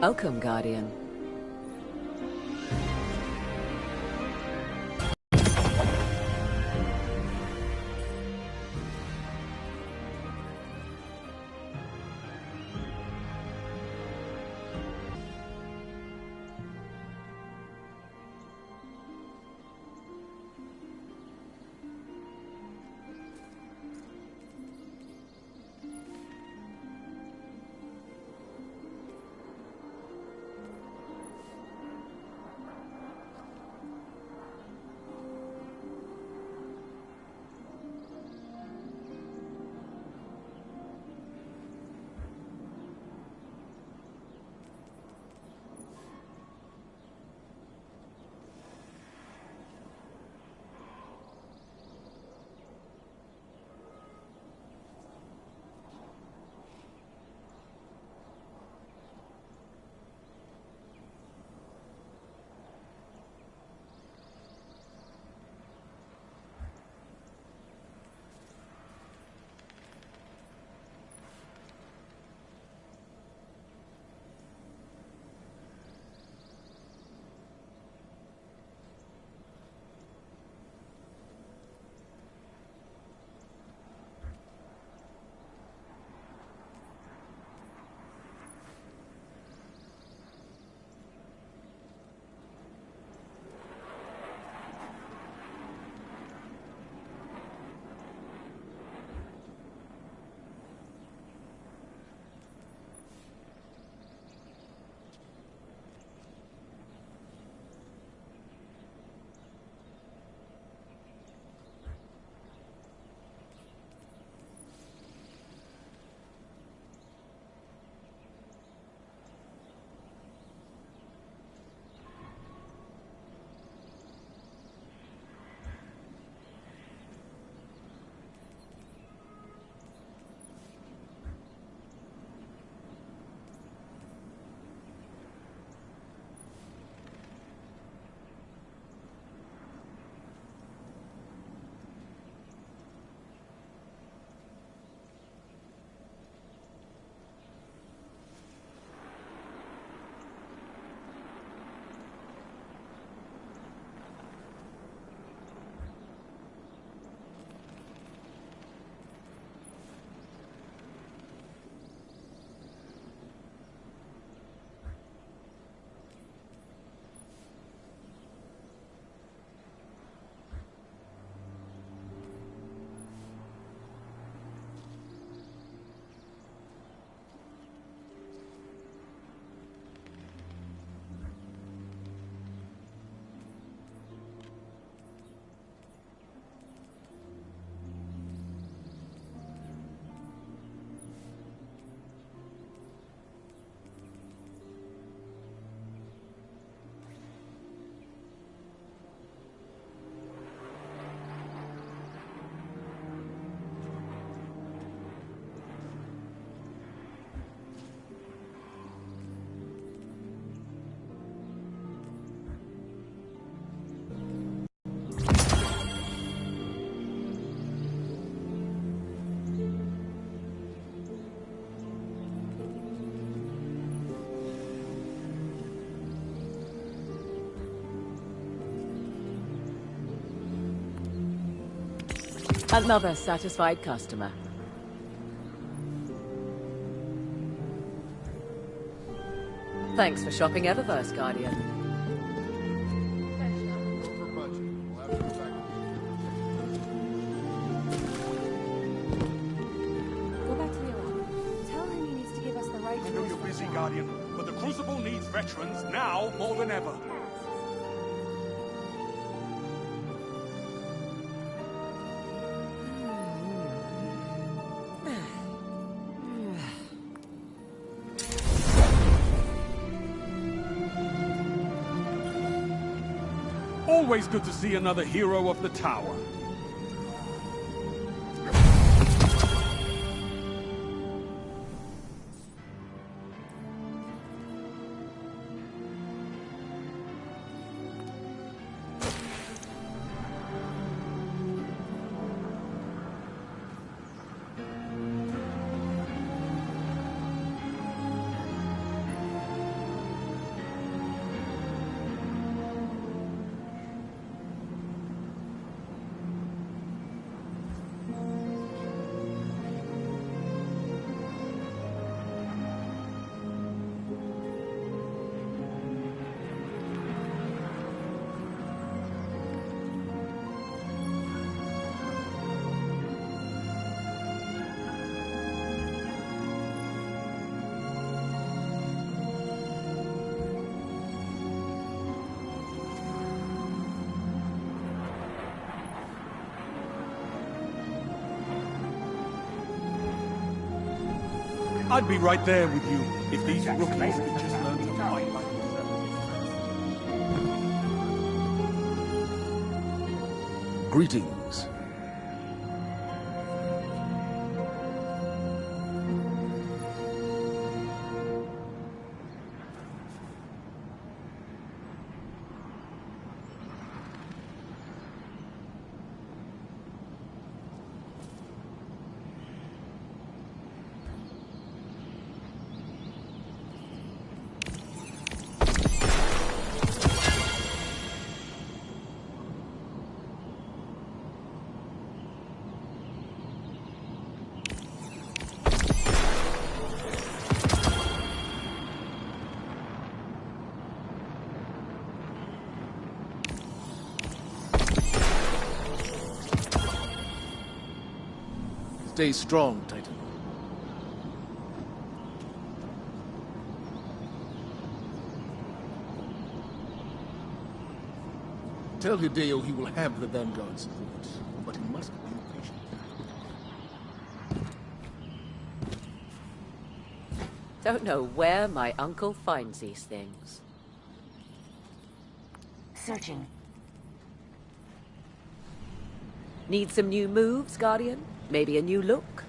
Welcome, Guardian. Another satisfied customer. Thanks for shopping Eververse, Guardian. Go back to the alarm. Tell him he needs to give us the right. I know you're busy, Guardian, but the Crucible needs veterans now more than ever. Always good to see another hero of the tower. I'd be right there with you if these rookies could just learn to fight like themselves. Greetings. Stay strong, Titan. Tell Hideo he will have the Vanguard's support, but he must be patient. Don't know where my uncle finds these things. Searching. Need some new moves, Guardian? Maybe a new look?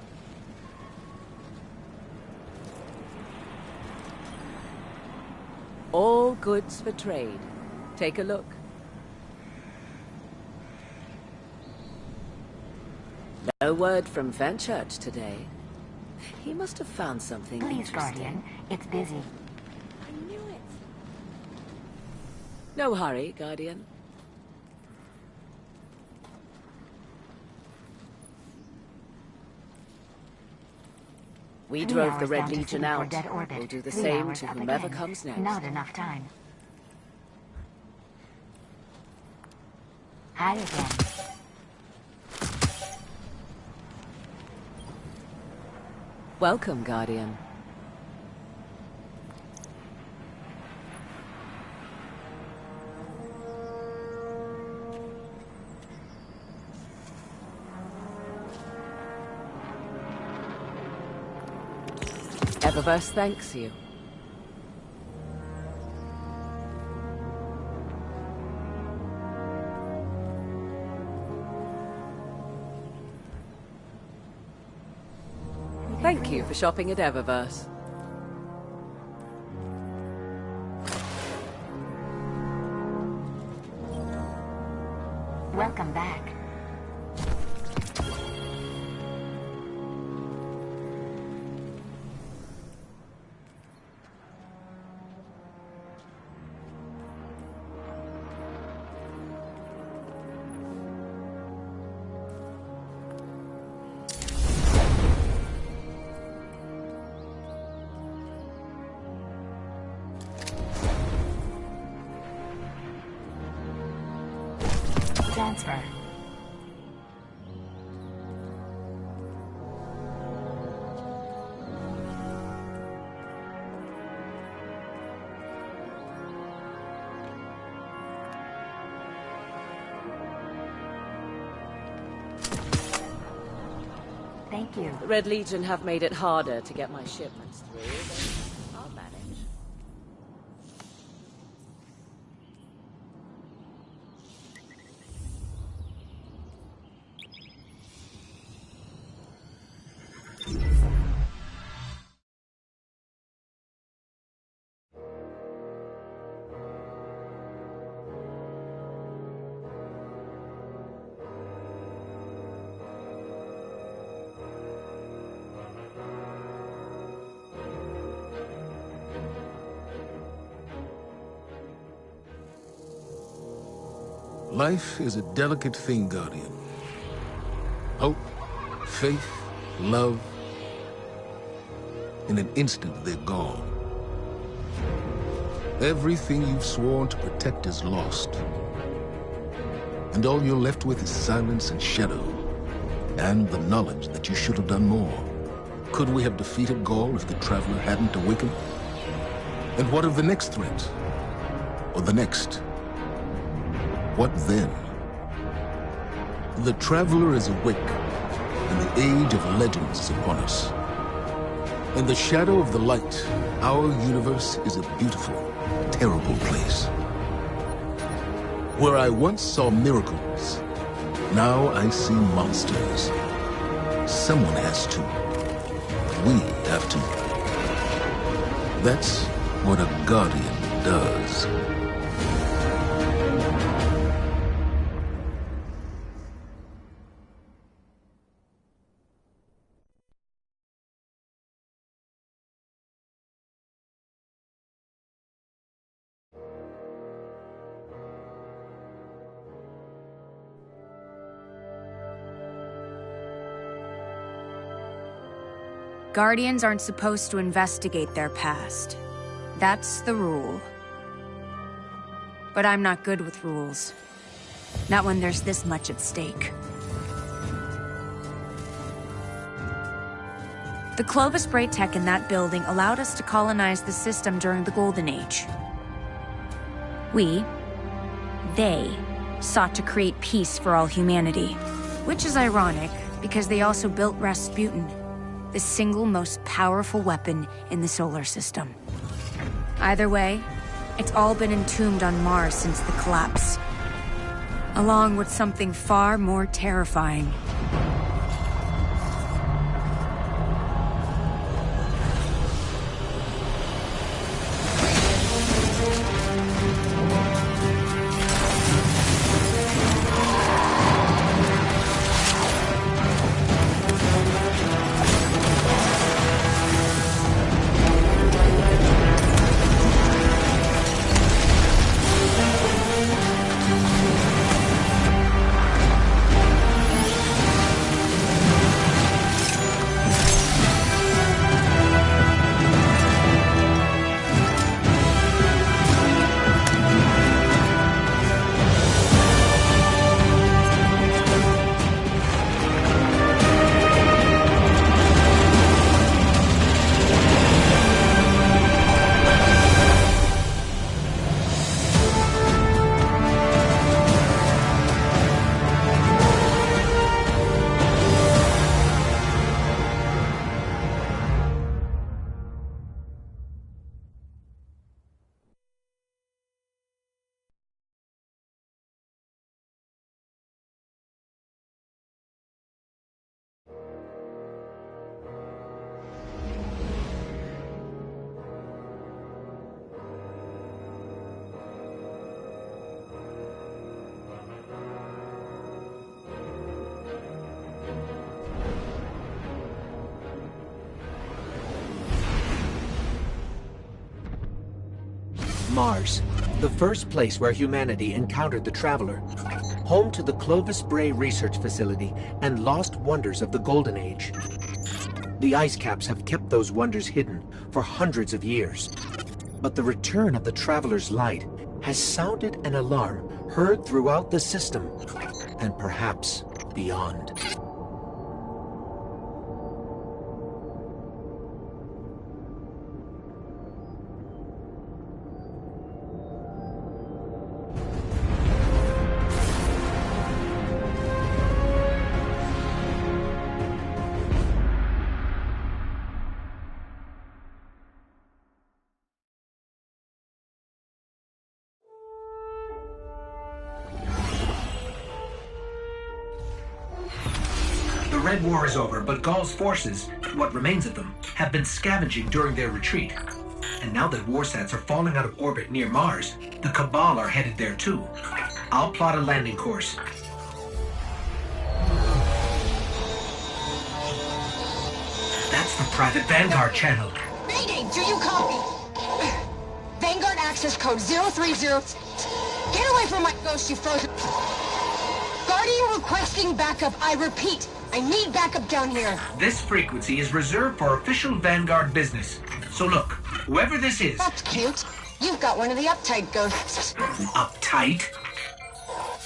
All goods for trade. Take a look. No word from Fenchurch today. He must have found something Please, interesting. Guardian. It's busy. I knew it. No hurry, Guardian. We 3 drove the hours Red down to Legion City for out. dead orbit. We'll do the 3 same hours to up whomever again. comes next. Not enough time. Hi again. Welcome, Guardian. Eververse thanks you. Thank you for shopping at Eververse. Welcome back. Transfer. Thank you. The Red Legion have made it harder to get my shipments through, but I'll manage. Life is a delicate thing, Guardian. Hope, faith, love. In an instant, they're gone. Everything you've sworn to protect is lost. And all you're left with is silence and shadow, and the knowledge that you should have done more. Could we have defeated Gaul if the Traveler hadn't awakened? And what of the next threat? Or the next? What then? The Traveler is awake, and the age of legends is upon us. In the shadow of the light, our universe is a beautiful, terrible place. Where I once saw miracles, now I see monsters. Someone has to. We have to. That's what a Guardian does. Guardians aren't supposed to investigate their past. That's the rule. But I'm not good with rules. Not when there's this much at stake. The Clovis Bray tech in that building allowed us to colonize the system during the Golden Age. They, sought to create peace for all humanity. Which is ironic, because they also built Rasputin, the single most powerful weapon in the solar system. Either way, it's all been entombed on Mars since the collapse, along with something far more terrifying. Mars, the first place where humanity encountered the Traveler, home to the Clovis Bray Research Facility and lost wonders of the Golden Age. The ice caps have kept those wonders hidden for hundreds of years. But the return of the Traveler's light has sounded an alarm heard throughout the system, and perhaps beyond. The Red War is over, but Gaul's forces, what remains of them, have been scavenging during their retreat. And now that warsats are falling out of orbit near Mars, the Cabal are headed there too. I'll plot a landing course. That's the private Vanguard channel. Mayday, do you copy? Vanguard access code 030. Get away from my ghost, you frozen. Guardian requesting backup. I repeat, I need backup down here. This frequency is reserved for official Vanguard business. So look, whoever this is... That's cute. You've got one of the uptight ghosts. Uptight?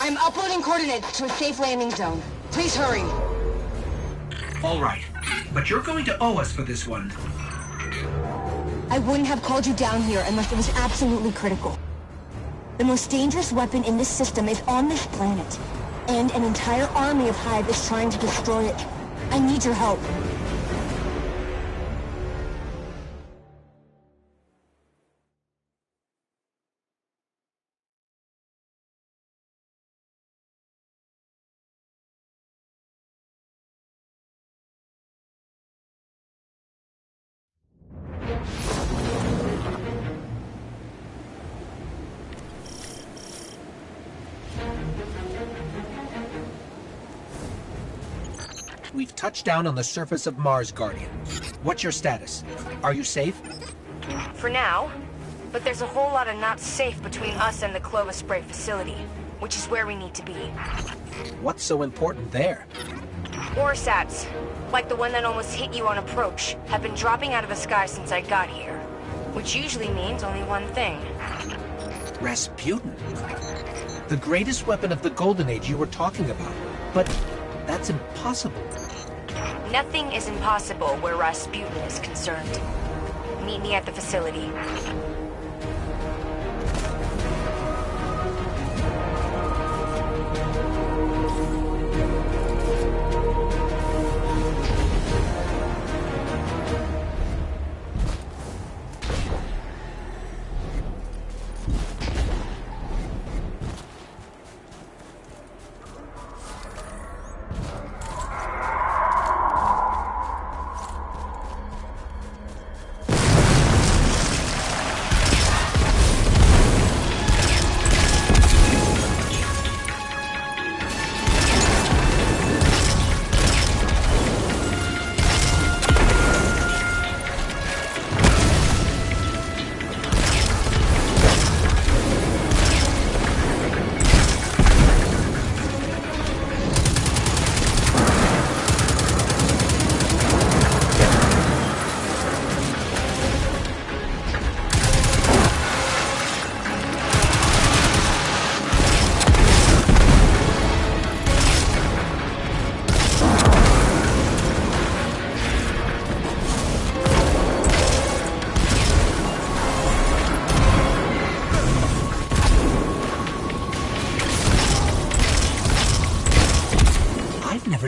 I'm uploading coordinates to a safe landing zone. Please hurry. All right, but you're going to owe us for this one. I wouldn't have called you down here unless it was absolutely critical. The most dangerous weapon in this system is on this planet, and an entire army of Hive is trying to destroy it. I need your help. we've touched down on the surface of Mars, Guardian. What's your status? Are you safe? For now. But there's a whole lot of not safe between us and the Clovis Spray facility, which is where we need to be. What's so important there? Orsats, like the one that almost hit you on approach, have been dropping out of the sky since I got here. Which usually means only one thing. Rasputin. The greatest weapon of the Golden Age you were talking about. But that's impossible. Nothing is impossible where Rasputin is concerned. Meet me at the facility.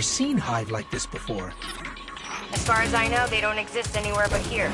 Seen Hive like this before. As far as I know, they don't exist anywhere but here.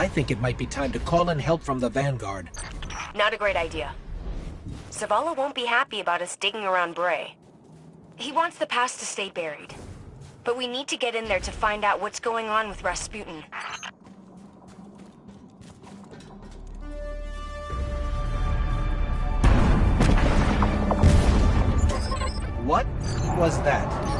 I think it might be time to call in help from the Vanguard. Not a great idea. Zavala won't be happy about us digging around Bray. He wants the past to stay buried. But we need to get in there to find out what's going on with Rasputin. What was that?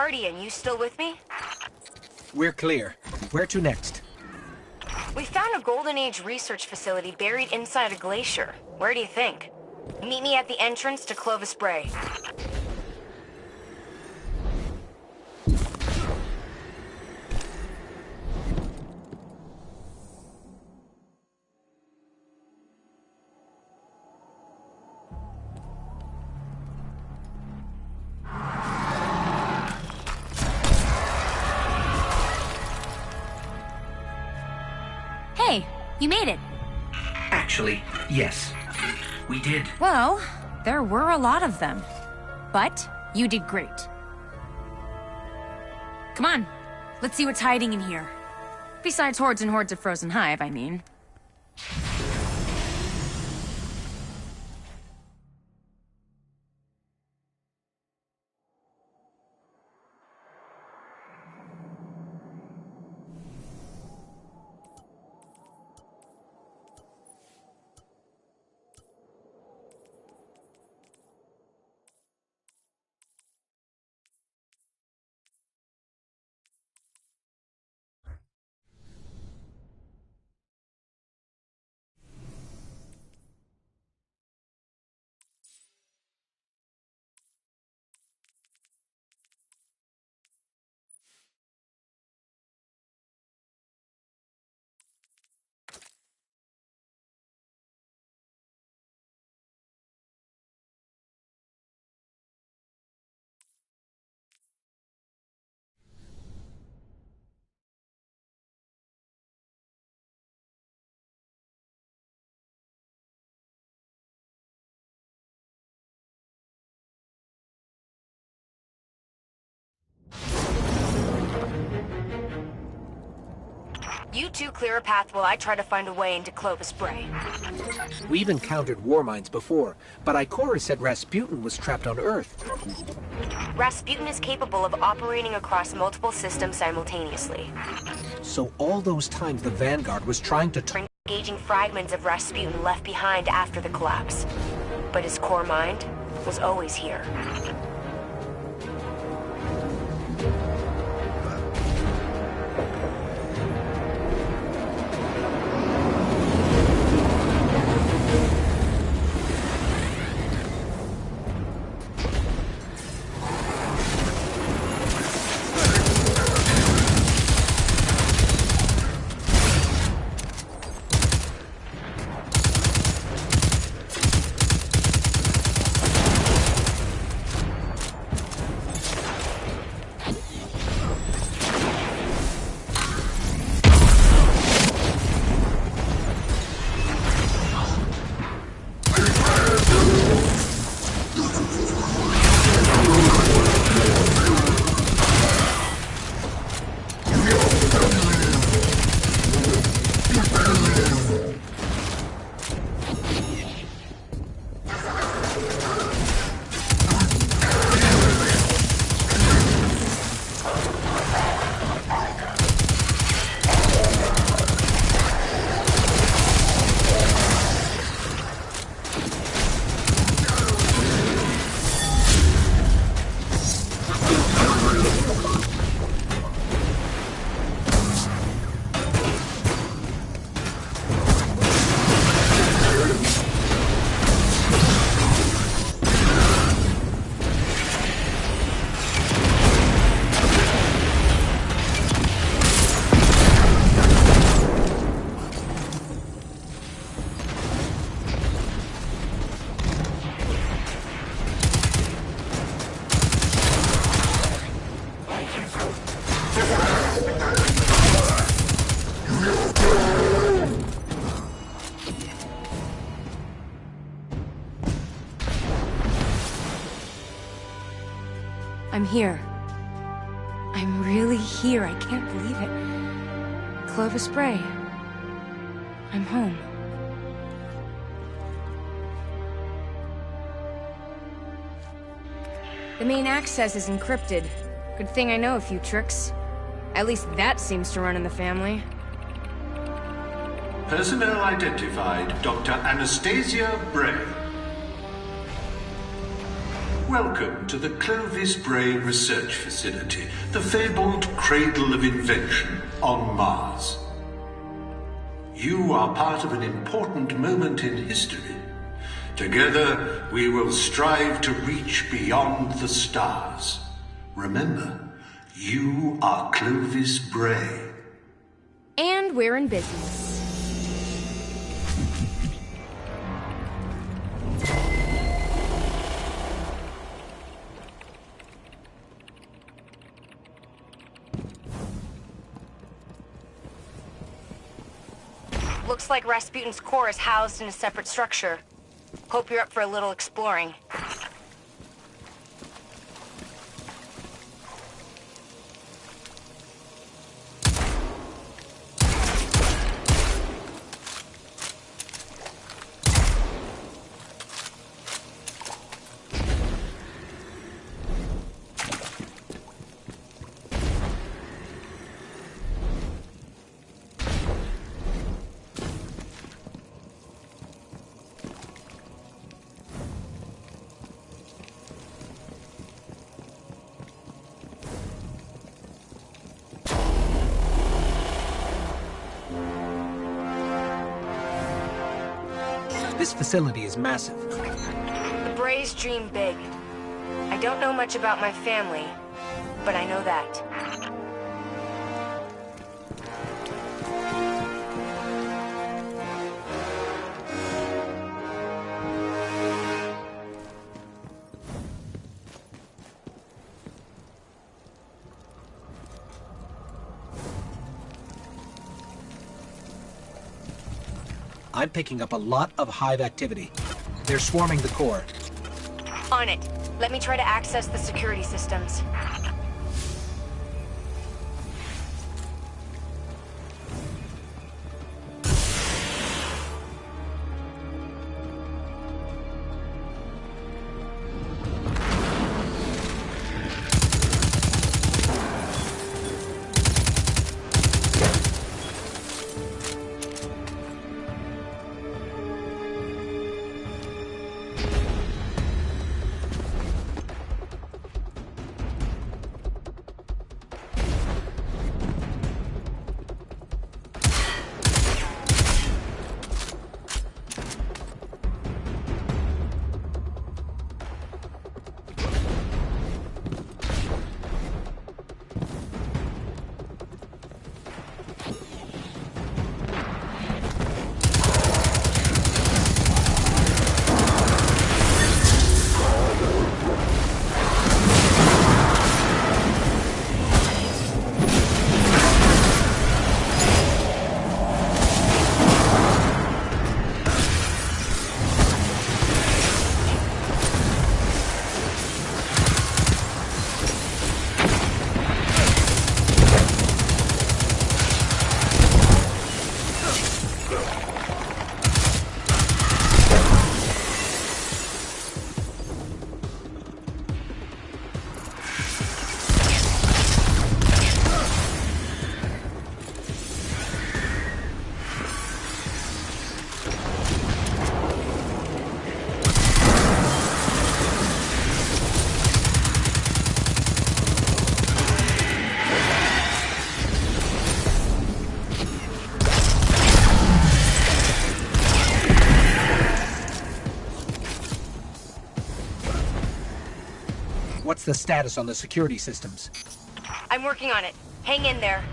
Guardian, you still with me? We're clear. Where to next? We found a Golden Age research facility buried inside a glacier. Where do you think? Meet me at the entrance to Clovis Bray. Hey, you made it. Actually, yes. We did. Well, there were a lot of them. But you did great. Come on, let's see what's hiding in here. Besides hordes and hordes of frozen hive, I mean. You two clear a path while I try to find a way into Clovis Bray. We've encountered Warminds before, but Ikora said Rasputin was trapped on Earth. Rasputin is capable of operating across multiple systems simultaneously. So all those times the Vanguard was trying to turn... Engaging fragments of Rasputin left behind after the collapse. But his core mind was always here. I'm here. I'm really here. I can't believe it. Clovis Bray. I'm home. The main access is encrypted. Good thing I know a few tricks. At least that seems to run in the family. Personnel identified, Dr. Anastasia Bray. Welcome to the Clovis Bray Research Facility, the fabled cradle of invention on Mars. You are part of an important moment in history. Together, we will strive to reach beyond the stars. Remember, you are Clovis Bray. And we're in business. Looks like Rasputin's core is housed in a separate structure. Hope you're up for a little exploring. This facility is massive. The Brays dream big. I don't know much about my family, but I know that. I'm picking up a lot of hive activity. They're swarming the core. On it. Let me try to access the security systems. What's the status on the security systems? I'm working on it. Hang in there.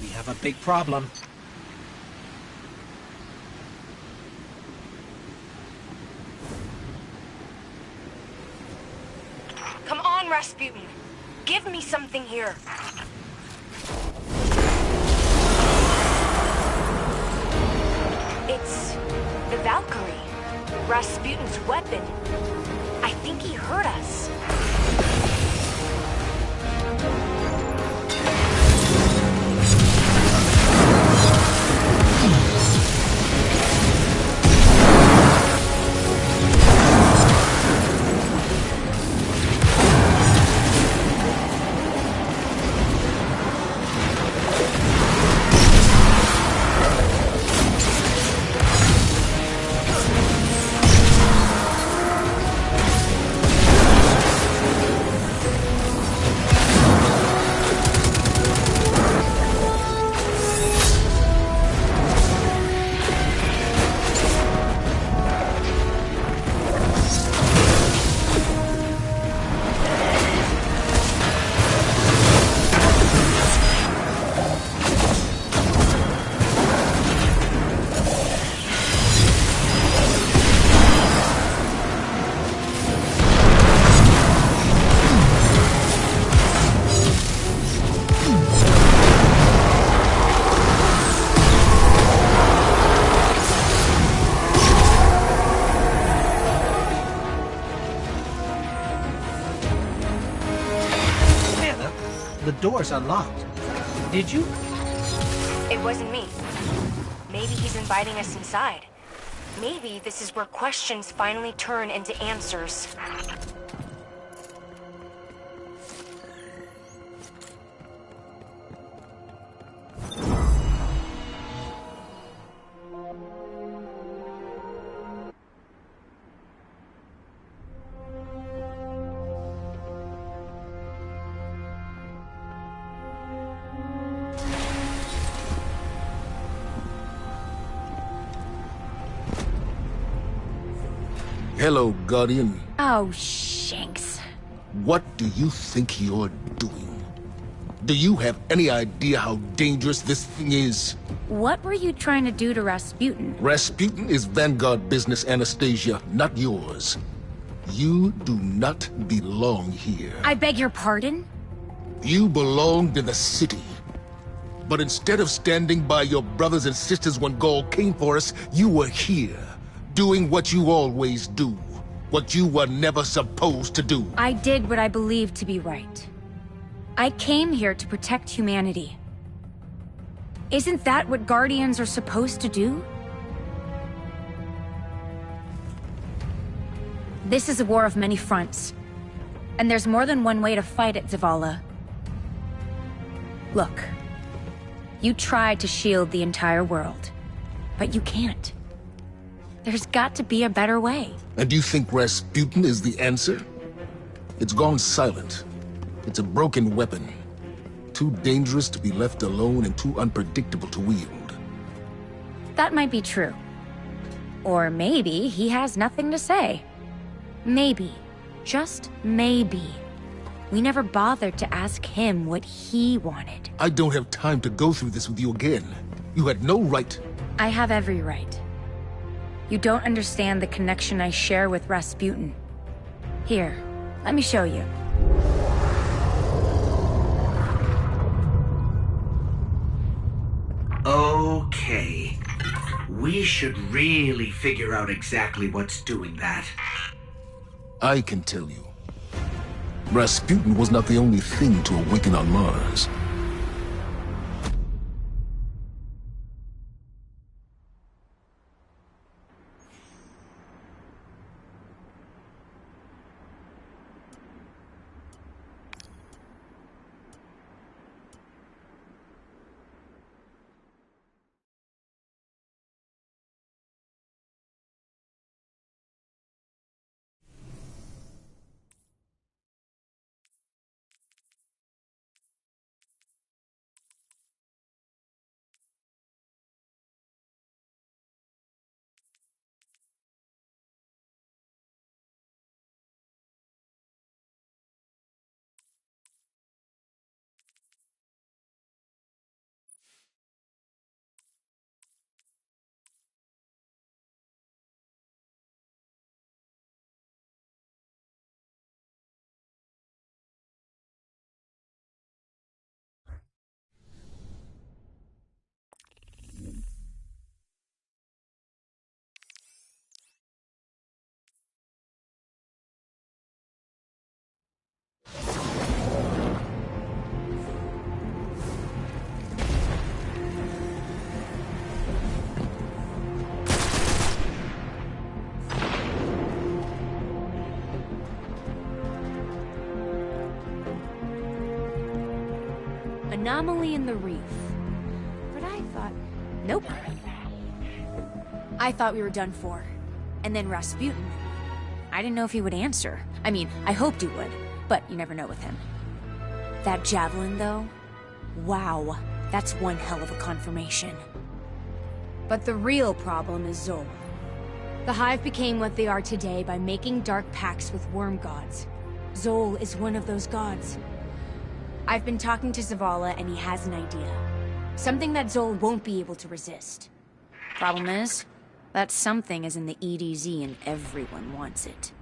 We have a big problem. Come on, Rasputin. Give me something here. It's the Valkyrie. Rasputin's weapon. I think he heard us. The door's unlocked. Did you? It wasn't me. Maybe he's inviting us inside. Maybe this is where questions finally turn into answers. Hello, Guardian. Oh, Shanks. What do you think you're doing? Do you have any idea how dangerous this thing is? What were you trying to do to Rasputin? Rasputin is Vanguard business, Anastasia, not yours. You do not belong here. I beg your pardon? You belonged in the city. But instead of standing by your brothers and sisters when Gaul came for us, you were here, doing what you always do. What you were never supposed to do. I did what I believed to be right. I came here to protect humanity. Isn't that what Guardians are supposed to do? This is a war of many fronts. And there's more than one way to fight it, Zavala. Look. You tried to shield the entire world. But you can't. There's got to be a better way. And you think Rasputin is the answer? It's gone silent. It's a broken weapon. Too dangerous to be left alone and too unpredictable to wield. That might be true. Or maybe he has nothing to say. Maybe. Just maybe. We never bothered to ask him what he wanted. I don't have time to go through this with you again. You had no right. I have every right. You don't understand the connection I share with Rasputin. Here, let me show you. Okay. We should really figure out exactly what's doing that. I can tell you. Rasputin was not the only thing to awaken on Mars. anomaly in the reef. But I thought... Nope. I thought we were done for. And then Rasputin. I didn't know if he would answer. I mean, I hoped he would, but you never know with him. That javelin, though? Wow, that's one hell of a confirmation. But the real problem is Zol. The Hive became what they are today by making dark pacts with worm gods. Zol is one of those gods. I've been talking to Zavala, and he has an idea. Something that Zol won't be able to resist. Problem is, that something is in the EDZ and everyone wants it.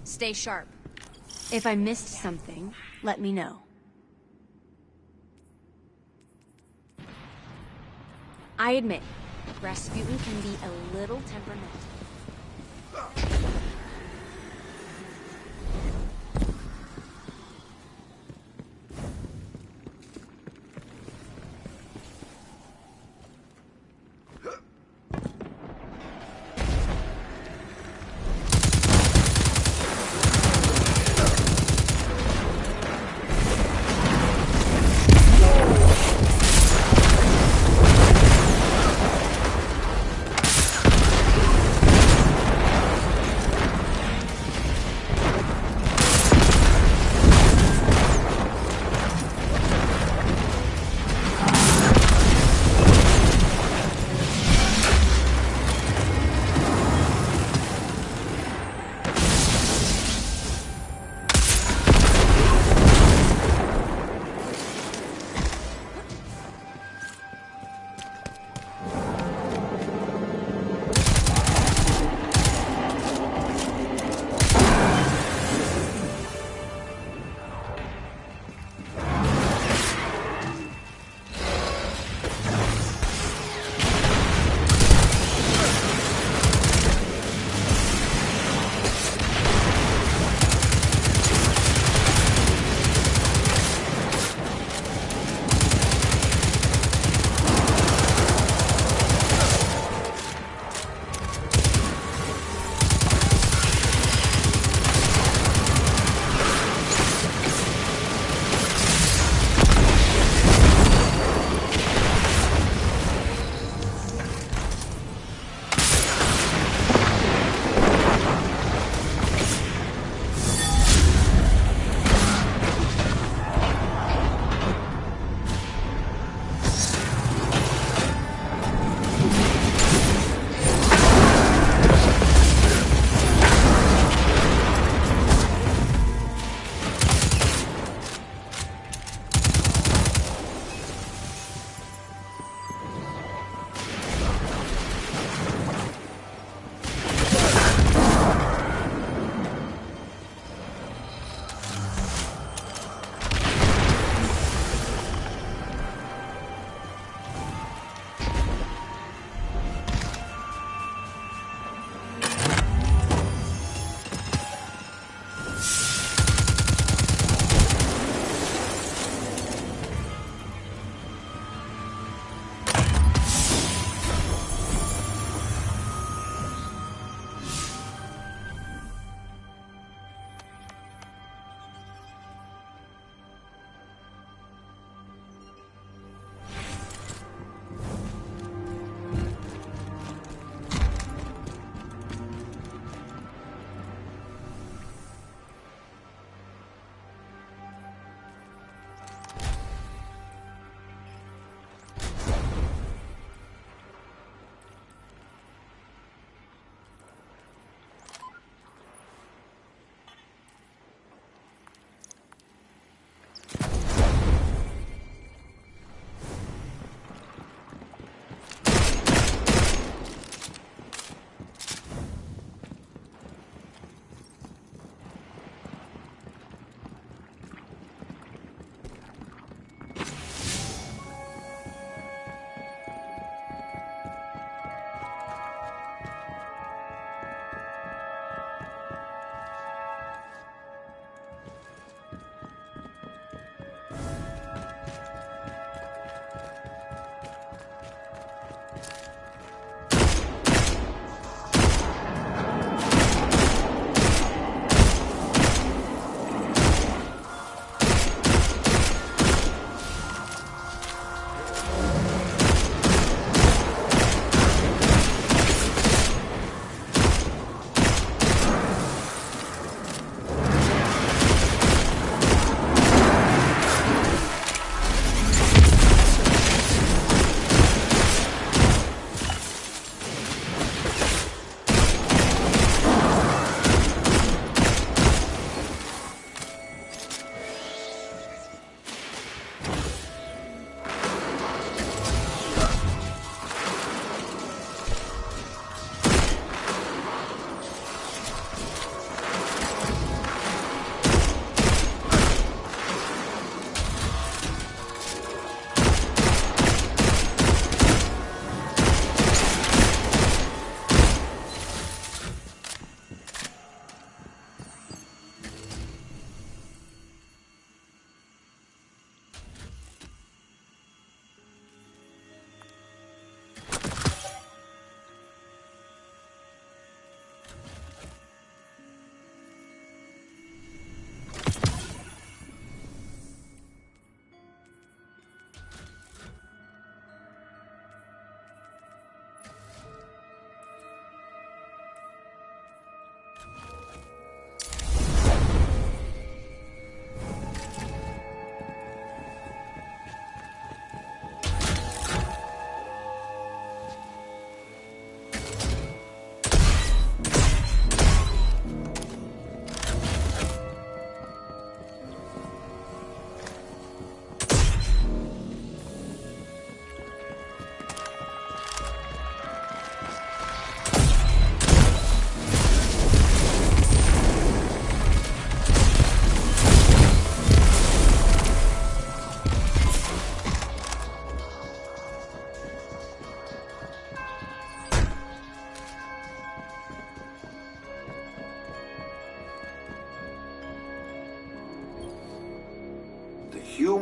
Stay sharp. If I missed something, let me know. I admit, Rasputin can be a little temperamental.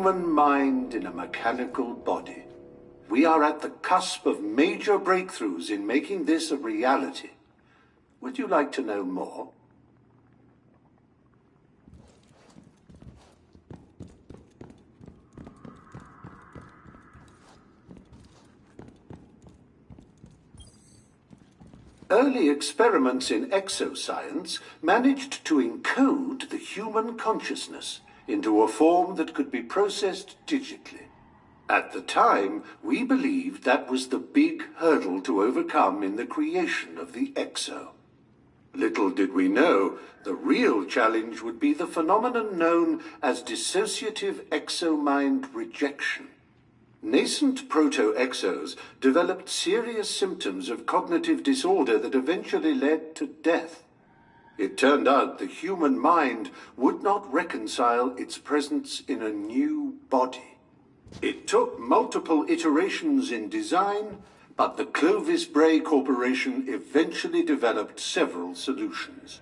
human mind in a mechanical body. We are at the cusp of major breakthroughs in making this a reality. Would you like to know more? Early experiments in exoscience managed to encode the human consciousness into a form that could be processed digitally. At the time, we believed that was the big hurdle to overcome in the creation of the exo. Little did we know, the real challenge would be the phenomenon known as dissociative exomind rejection. Nascent proto-exos developed serious symptoms of cognitive disorder that eventually led to death. It turned out the human mind would not reconcile its presence in a new body. It took multiple iterations in design, but the Clovis Bray Corporation eventually developed several solutions.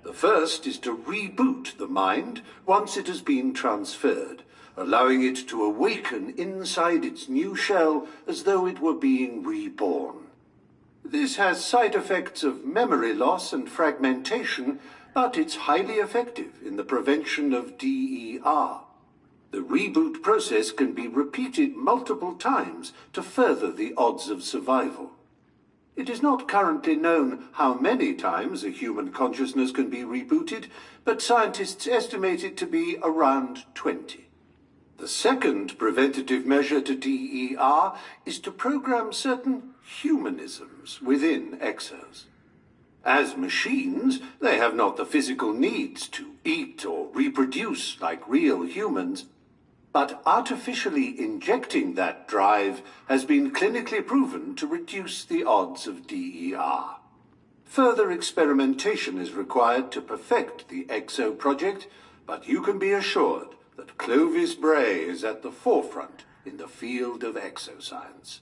The first is to reboot the mind once it has been transferred, allowing it to awaken inside its new shell as though it were being reborn. This has side effects of memory loss and fragmentation, but it's highly effective in the prevention of DER. The reboot process can be repeated multiple times to further the odds of survival. It is not currently known how many times a human consciousness can be rebooted, but scientists estimate it to be around 20. The second preventative measure to DER is to program certain humanisms within exos. As machines, they have not the physical needs to eat or reproduce like real humans, but artificially injecting that drive has been clinically proven to reduce the odds of DER. Further experimentation is required to perfect the exo project, but you can be assured that Clovis Bray is at the forefront in the field of exoscience.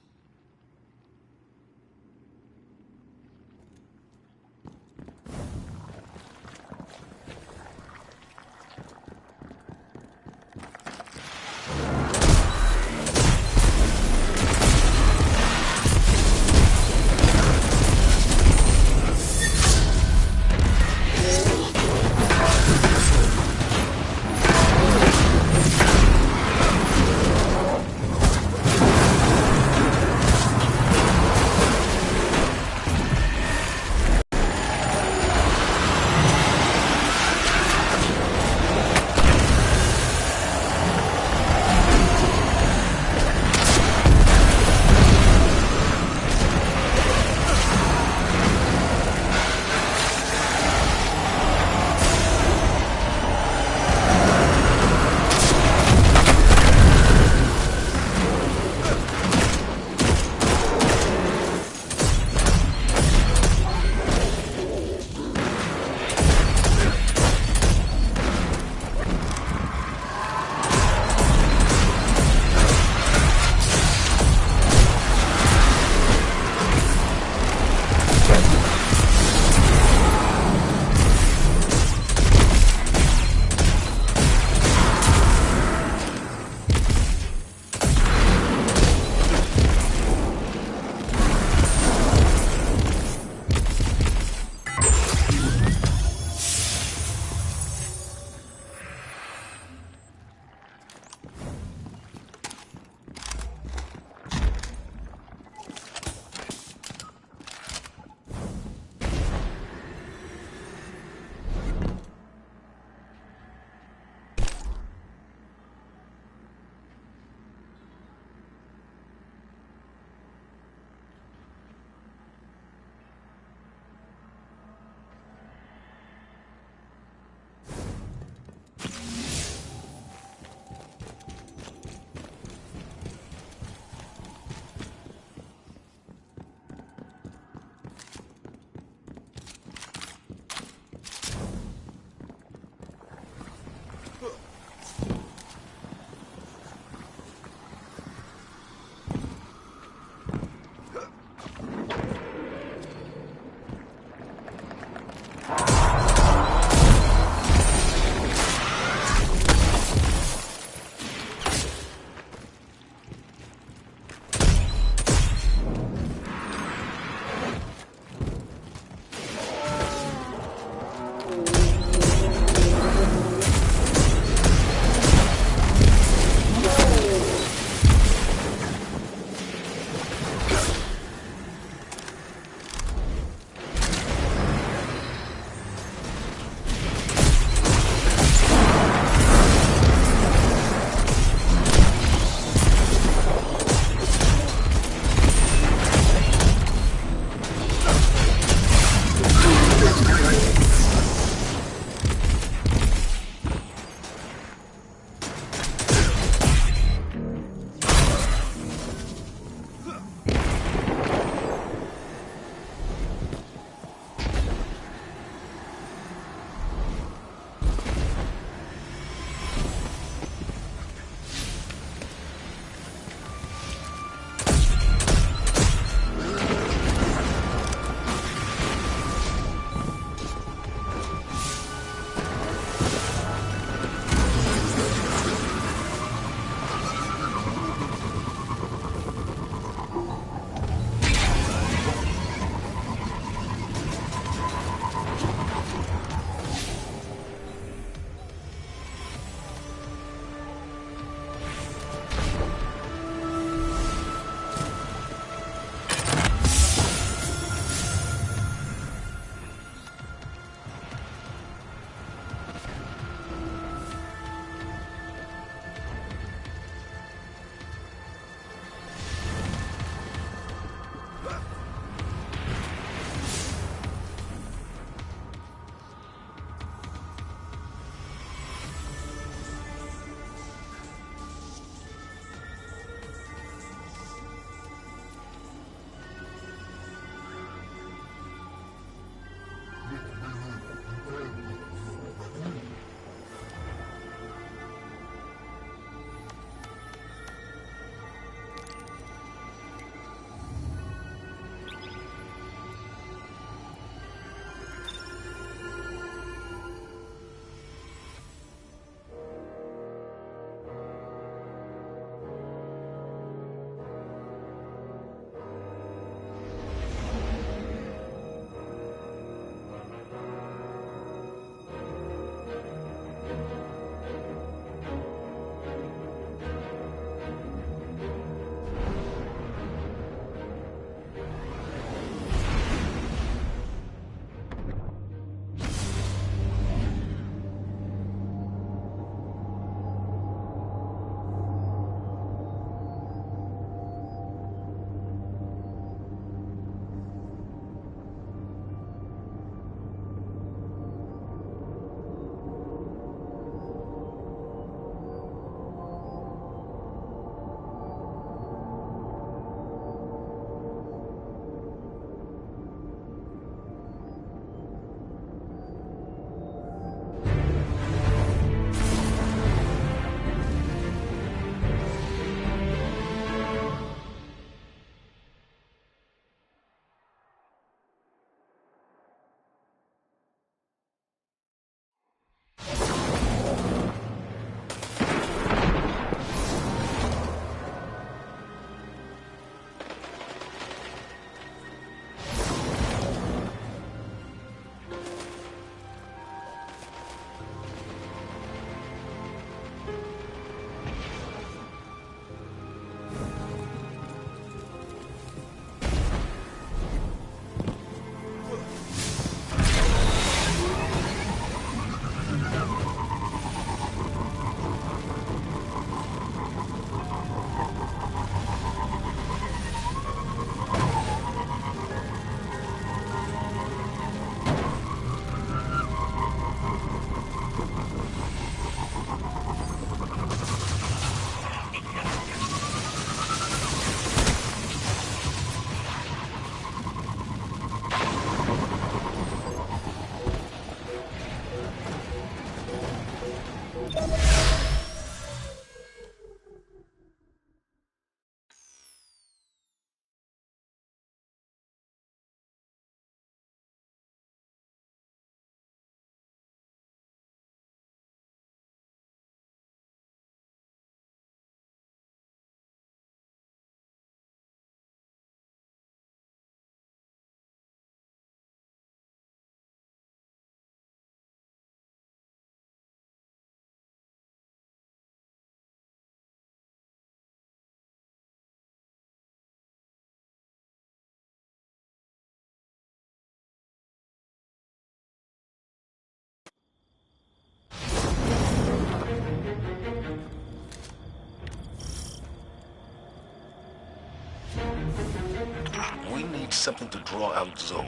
We need something to draw out Zol.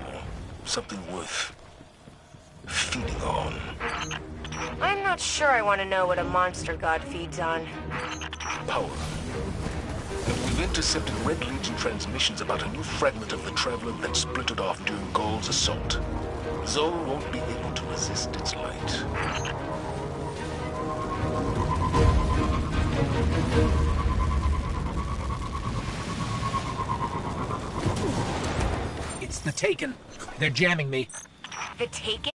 Something worth feeding on. I'm not sure I want to know what a monster god feeds on. Power. And we've intercepted Red Legion transmissions about a new fragment of the Traveler that splintered off during Gaul's assault. Zol won't be able to resist its light. It's the Taken. They're jamming me. The Taken?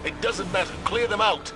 It doesn't matter. Clear them out.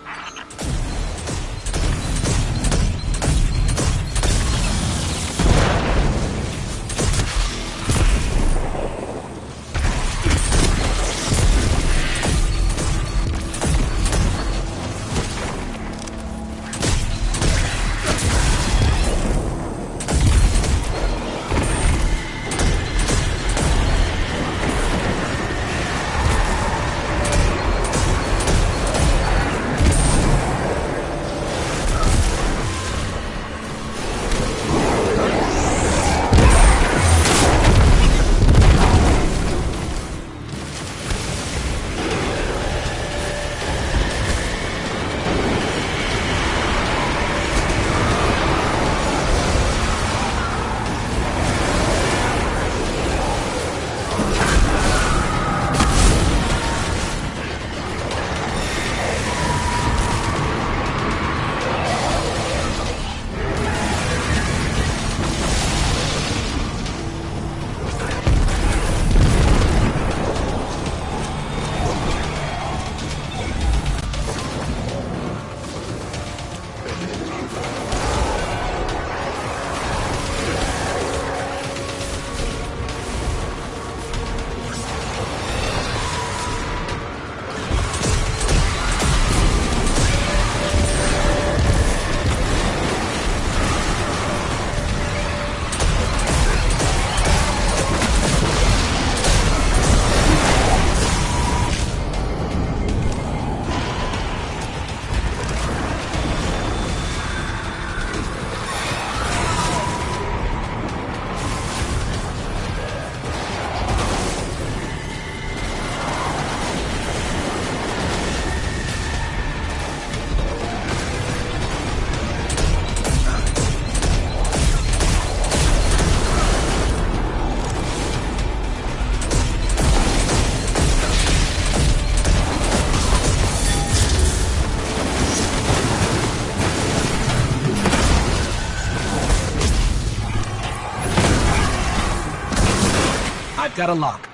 I've got a lock.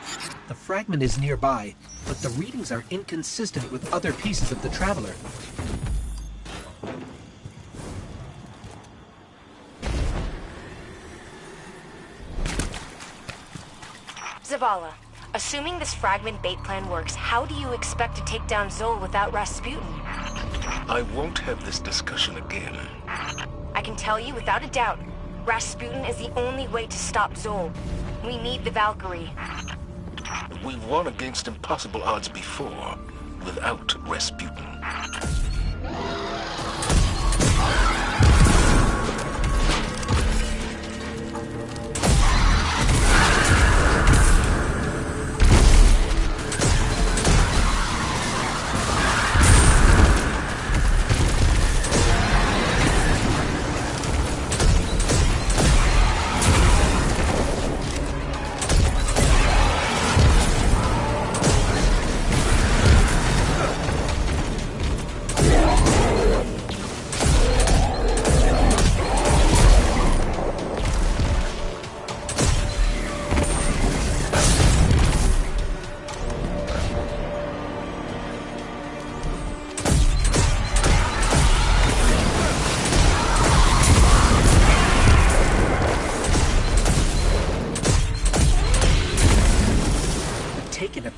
The fragment is nearby, but the readings are inconsistent with other pieces of the Traveler. Zavala, assuming this fragment bait plan works, how do you expect to take down Zol without Rasputin? I won't have this discussion again. I can tell you without a doubt, Rasputin is the only way to stop Zol. We need the Valkyrie. We've won against impossible odds before, without Rasputin.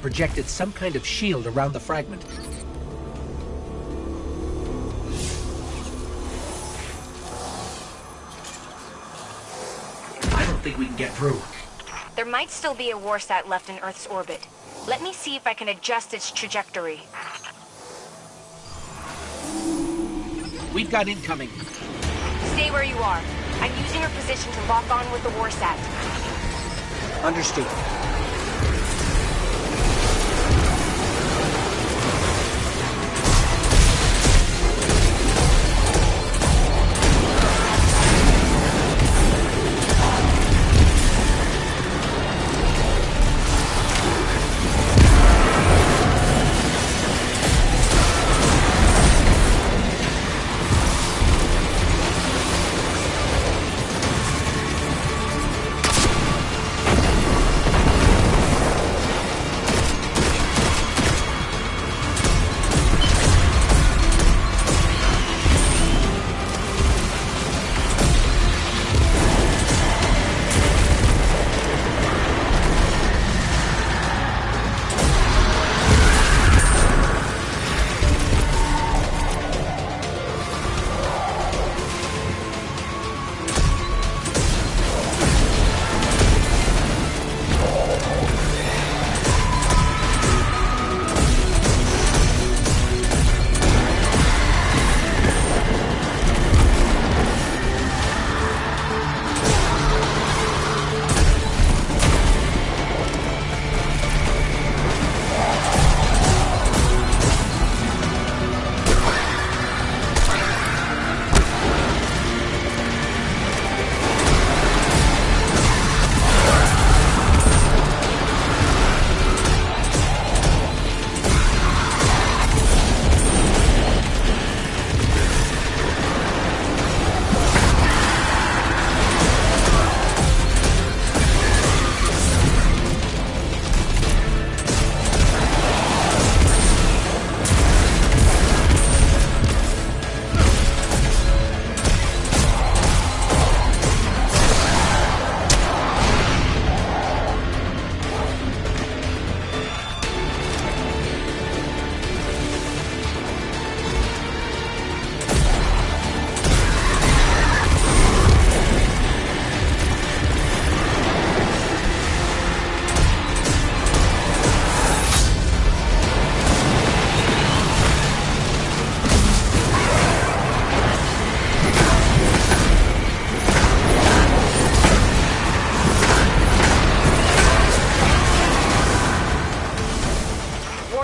Projected some kind of shield around the fragment. I don't think we can get through. There might still be a warsat left in Earth's orbit. Let me see if I can adjust its trajectory. We've got incoming. Stay where you are. I'm using her position to lock on with the Warsat. Understood.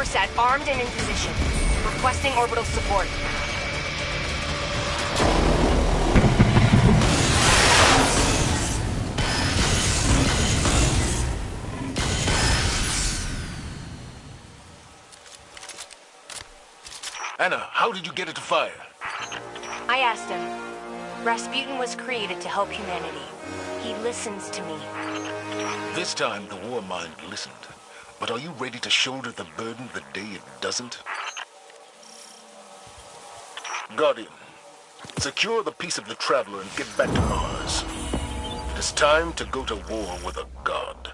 Warsat armed and in position. Requesting orbital support. Anna, how did you get it to fire? I asked him. Rasputin was created to help humanity. He listens to me. This time, the Warmind listened. But are you ready to shoulder the burden the day it doesn't? Guardian, secure the piece of the Traveler and get back to Mars. It is time to go to war with a god.